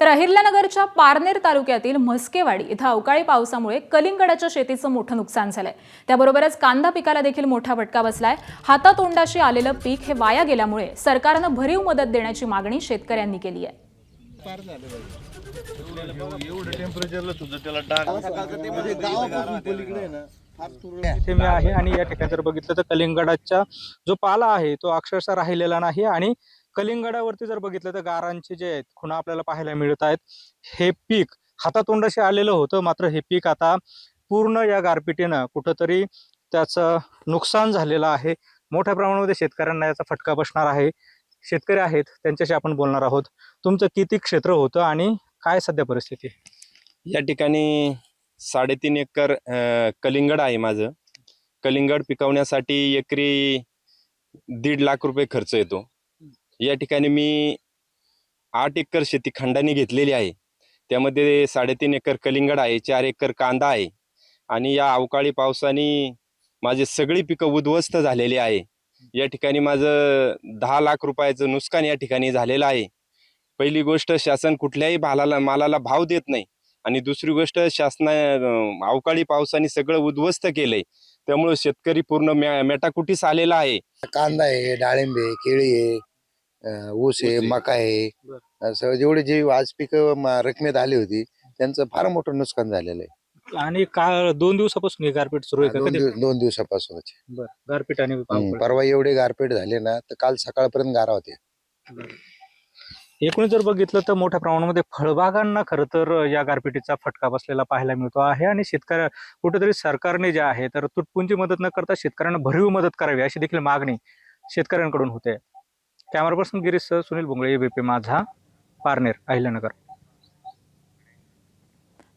तर अहिल्यानगरच्या पारनेर तालुक्यातील म्हस्केवाडी इथं अवकाळी पावसामुळे कलिंगडाच्या शेतीचं मोठं नुकसान झालंय। त्याबरोबरच कांदा पिकाला देखील मोठा फटका बसलाय। हातातोंडाशी आलेलं पीक हे वाया गेल्यामुळे सरकारनं भरीव मदत देण्याची मागणी शेतकऱ्यांनी केली आहे। इथे मी आहे आणि या ठिकाणी जर बघितलं तर कलिंगडाचा जो पाला आहे तो अक्षरशः राहिलेला नाही आणि कलिंगडावरती जर बघितलं तर गारांचे जे आहेत खुणा आपल्याला पाहायला मिळत आहेत। हे पीक हातातोंडाशी आलेलं होतं, मात्र हे पीक आता पूर्ण या गारपिटीनं कुठंतरी त्याचं नुकसान झालेलं आहे। मोठ्या प्रमाणामध्ये शेतकऱ्यांना याचा फटका बसणार आहे। शेतकरी आहेत त्यांच्याशी आपण बोलणार आहोत। तुमचं किती क्षेत्र होतं आणि काय सध्या परिस्थिती? या ठिकाणी 3.5 एकर कलिंगड आहे माझं। कलिंगड पिकवण्यासाठी एकरी 1.5 लाख रुपये खर्च येतो। या ठिकाणी मी 8 एकर शेती खंडाने घेतलेली आहे। त्यामध्ये 3.5 एकर कलिंगड आहे, 4 एकर कांदा आहे आणि या अवकाळी पावसाने माझी सगळी पिकं उद्ध्वस्त झालेली आहे। या ठिकाणी माझं 10 लाख रुपयाचं नुकसान या ठिकाणी झालेलं आहे। पहिली गोष्ट, शासन कुठल्याही मालाला भाव देत नाही आणि दुसरी गोष्ट, अवकाळी पावसाने सगळं उद्ध्वस्त केलंय। त्यामुळे शेतकरी पूर्ण मेटाकुटीस आलेला आहे। कांदा आहे, डाळिंब आहे, केळी आहे, ऊस आहे, मका आहे, असं जेवढे जे आज पिकं रकमेत आली होती त्यांचं फार मोठं नुकसान झालेलं आहे। आणि काल 2 दिवसापासून ही गारपीट सुरू आहे का? दोन दिवसापासूनच गारपीट आणि परवा एवढे गारपीट झाले ना, तर काल सकाळपर्यंत गारा होते। एकूण जर बघितलं तर मोठ्या प्रमाणामध्ये फळबागांना खरं तर या गारपिटीचा फटका बसलेला पाहायला मिळतो आहे आणि शेतकऱ्या कुठेतरी सरकारने जे आहे तर तुटपुंजी मदत न करता शेतकऱ्यांना भरीव मदत करावी अशी देखील मागणी शेतकऱ्यांकडून होते। कॅमेरा पर्सन गिरीश सह सुनील बोंगळे, एबीपी माझा, पारनेर, अहिल्यानगर।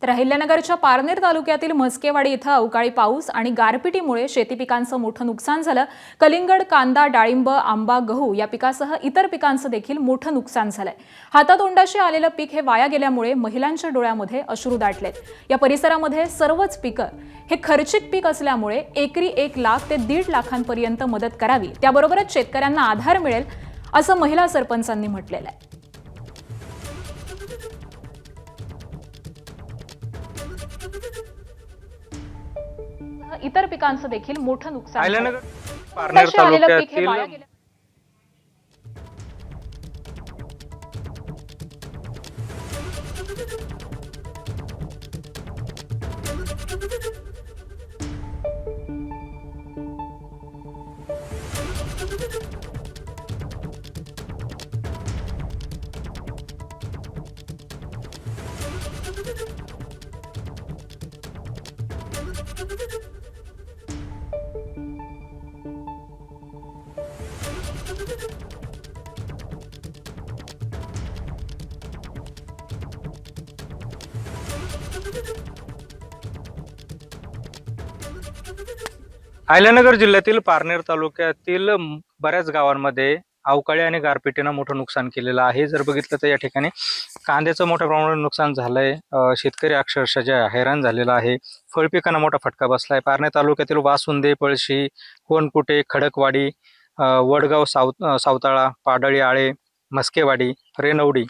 तर अहिल्यानगरच्या पारनेर तालुक्यातील म्हस्केवाडी इथं अवकाळी पाऊस आणि गारपिटीमुळे शेती पिकांचं मोठं नुकसान झालं। कलिंगड, कांदा, डाळिंब, आंबा, गहू या पिकासह इतर पिकांचं देखील मोठं नुकसान झालंय। हातातोंडाशी आलेलं पीक हे वाया गेल्यामुळे महिलांच्या डोळ्यामध्ये अश्रू दाटलेत। या परिसरामध्ये सर्वच पिकं हे खर्चिक पीक असल्यामुळे एकरी 1 लाख ते 1.5 लाखांपर्यंत मदत करावी, त्याबरोबरच शेतकऱ्यांना आधार मिळेल असं महिला सरपंचांनी म्हटलेलं आहे। इतर पिकांचं देखील मोठं नुकसान अहिल्यानगर पारनेर तालुक्यातील अहिल्यानगर जिल्ह्यातील पारनेर तालुक्यातील बऱ्याच गावांमध्ये अवकाळी आणि गारपिटीनं मोठं नुकसान केलेलं आहे। जर बघितलं तर या ठिकाणी कांद्याचं मोठ्या प्रमाणात नुकसान झालंय। शेतकरी अक्षरशः जे हैराण झालेला आहे। फळपिकांना मोठा फटका बसलाय। पारनेर तालुक्यातील वासुंदे, पळशी, कोणकुटे, खडकवाडी, वडगाव, सावताळा, पाडळी, आळे, म्हस्केवाडी, रेनवडी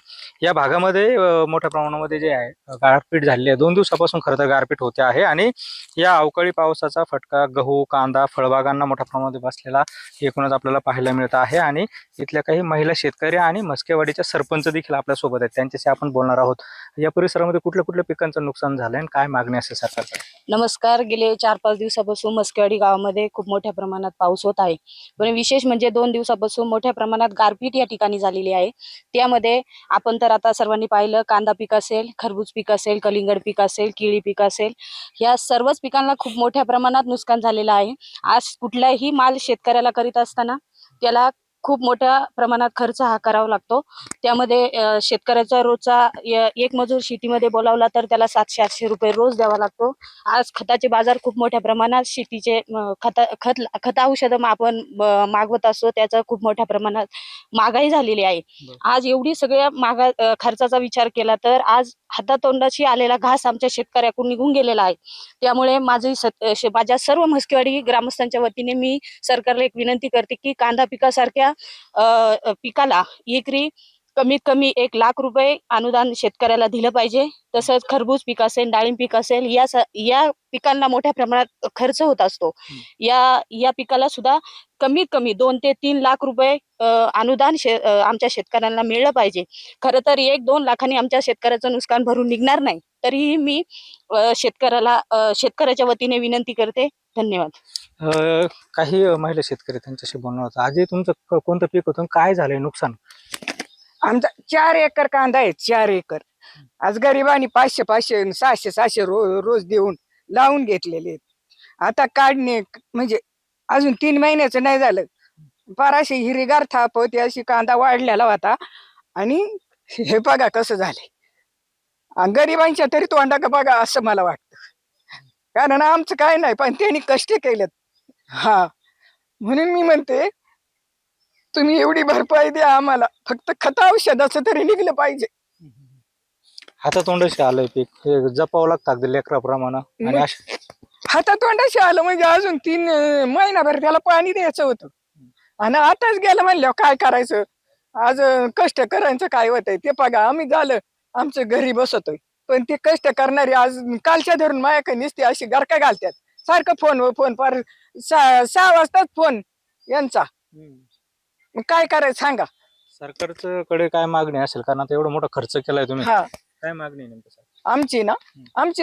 या भागामध्ये मोठ्या प्रमाणामध्ये जे आहे गारपीट झालेली आहे। 2 दिवसापासून खरं तर गारपीट होते आहे आणि या अवकाळी पावसाचा फटका गहू, कांदा, फळबागांना मोठ्या प्रमाणामध्ये बसलेला एकूणच आपल्याला पाहायला मिळत आहे। आणि इथल्या काही महिला शेतकरी आणि म्हस्केवाडीच्या सरपंच देखील आपल्या सोबत आहेत, त्यांच्याशी आपण बोलणार आहोत। या परिसरामध्ये कुठल्या पिकांचं नुकसान झालंय आणि काय मागणी असेल सरकारकडे? नमस्कार। गेले 4-5 दिवसापासून म्हस्केवाडी गावामध्ये खूप मोठ्या प्रमाणात पाऊस होत आहे, पण विशेष म्हणजे 2 दिवसापासून मोठ्या प्रमाणात गारपीट या ठिकाणी झालेली आहे। त्यामध्ये आपण तर आता सर्वांनी पाहिलं, कांदा पीक असेल, खरबूज पीक असेल, कलिंगड पीक असेल, केळी पीक असेल, या सर्वच पिकांना खूप मोठ्या प्रमाणात नुकसान झालेलं आहे। आज कुठलाही माल शेतकऱ्याला करीत असताना त्याला खूप मोठ्या प्रमाणात खर्च हा करावा लागतो। त्यामध्ये शेतकऱ्याचा रोजचा एक मजूर शेतीमध्ये बोलावला तर त्याला 700-800 रुपये रोज द्यावा लागतो। आज खताचे बाजार खूप मोठ्या प्रमाणात, शेतीचे खत औषधं आपण मागवत असतो, त्याचा खूप मोठ्या प्रमाणात महागाई झालेली आहे। आज एवढी सगळ्या खर्चाचा विचार केला तर आज हातातोंडाशी आलेला घास आमच्या शेतकऱ्याकडून निघून गेलेला आहे। त्यामुळे माझ्या सर्व म्हस्केवाडी ग्रामस्थांच्या वतीने मी सरकारला एक विनंती करते की कांदा पिकासारख्या पिकाला एकरी कमीत कमी 1 लाख रुपये अनुदान शेतकऱ्याला दिलं पाहिजे. तसंच खरबूज पीक असेल, डाळिंब पीक असेल, या पिकांना मोठ्या प्रमाणात खर्च होत असतो. या पिकाला सुद्धा कमीत कमी 2 ते 3 लाख रुपये अनुदान आमच्या शेतकऱ्यांना मिळलं पाहिजे. खरं तर 1-2 लाखांनी आमच्या शेतकऱ्याचं नुकसान भरून निघणार नाही. तरीही मी शेतकऱ्याच्या वतीने विनंती करते. धन्यवाद. काही महिला शेतकरी त्यांच्याशी बोलणार होतं. आजी, तुमचं कोणतं पीक होतं, काय झालंय नुकसान? आमचा 4 एकर कांदा आहे. 4 एकर आज गरिबांनी 500 600 रोज देऊन लावून घेतलेले आहेत. आता काढणे म्हणजे अजून 3 महिन्याचं नाही झालं, फार अशी हिरवीगार थाप होती, अशी कांदा वाढलेला होता. आणि हे बघा कसं झालंय. आणि गरिबांच्या तरी तोंडा का बघा असं मला वाटतं. कारण आमचं काय नाही, पण त्यांनी कष्ट केलेत. हा, म्हणून मी म्हणते तुम्ही एवढी भरपाई द्या आम्हाला. फक्त खत औषधाचं तरी निघलं पाहिजे. हातातोंडाशी आलंय पीक, हे जपावं लागतं अगदी लेकराप्रमाणे. आणि हातातोंडाशी आलं म्हणजे अजून 3 महिनाभर त्याला पाणी द्यायचं होतं. आणि आताच गेलं म्हणल्यावर काय करायचं. आज कष्ट करायचं काय होतंय ते बघा. आम्ही झालं आमचं घरी बसतोय, पण ते कष्ट करणारे आज कालच्या धरून माझ्याकडे नुसते अशी गरका घालतात. सारखं फोन फार 6 वाजताच फोन यांचा. मग काय करायचं सांगा. सरकारचं कडे काय मागणी असेल, कारण आता एवढा मोठा खर्च केलाय तुम्ही, हा, काय मागणी आहे नेमकं? आमची ना,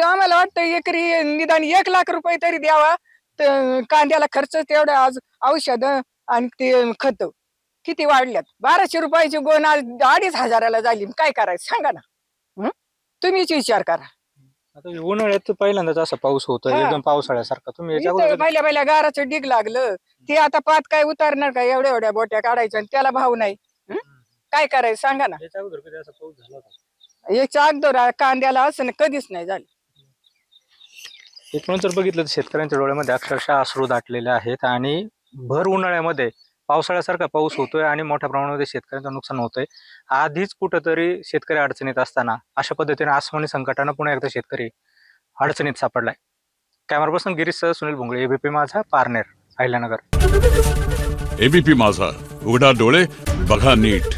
आम्हाला वाटतं एकरी निदान 1 लाख रुपये तरी द्यावा. तर कांद्याला खर्च तेवढा. आज औषध आणि ते खत किती वाढल्यात. 1200 रुपयाची गोण आज 2500ला झाली. काय करायचं सांगा ना. तुम्हीच विचार करा. आता उन्हाळ्यात पहिल्यांदाच असा पाऊस होतोय, हा. एकदम पावसाळ्यासारखा. तुम्ही याच्या इथं अगोदर पहिल्या गाराचं डिग लागलं. ते आता पात काय उतारणार का. एवढ्या बोट्या काढायच्या आणि त्याला भाव नाही. काय करायचं सांगा ना. याच्या अगोदर कधी असा पाऊस झाला होता? याच्या अगोदर कांद्याला असं कधीच नाही झालं. एकूण जर बघितलं तर शेतकऱ्यांच्या डोळ्यामध्ये अक्षरशः अश्रू दाटलेले आहेत. आणि भर उन्हाळ्यामध्ये पावसाळ्यासारखा पाऊस होतोय आणि मोठ्या प्रमाणामध्ये शेतकऱ्यांचं नुकसान होतंय. आधीच कुठंतरी शेतकरी अडचणीत असताना अशा पद्धतीने आसमानी संकटानं पुन्हा एकदा शेतकरी अडचणीत सापडलाय. कॅमेरा पर्सन गिरीशसह सुनील भोंगळे, एबीपी माझा, पारनेर, अहिल्यानगर. एबीपी माझा, उघडा डोळे बघा नीट.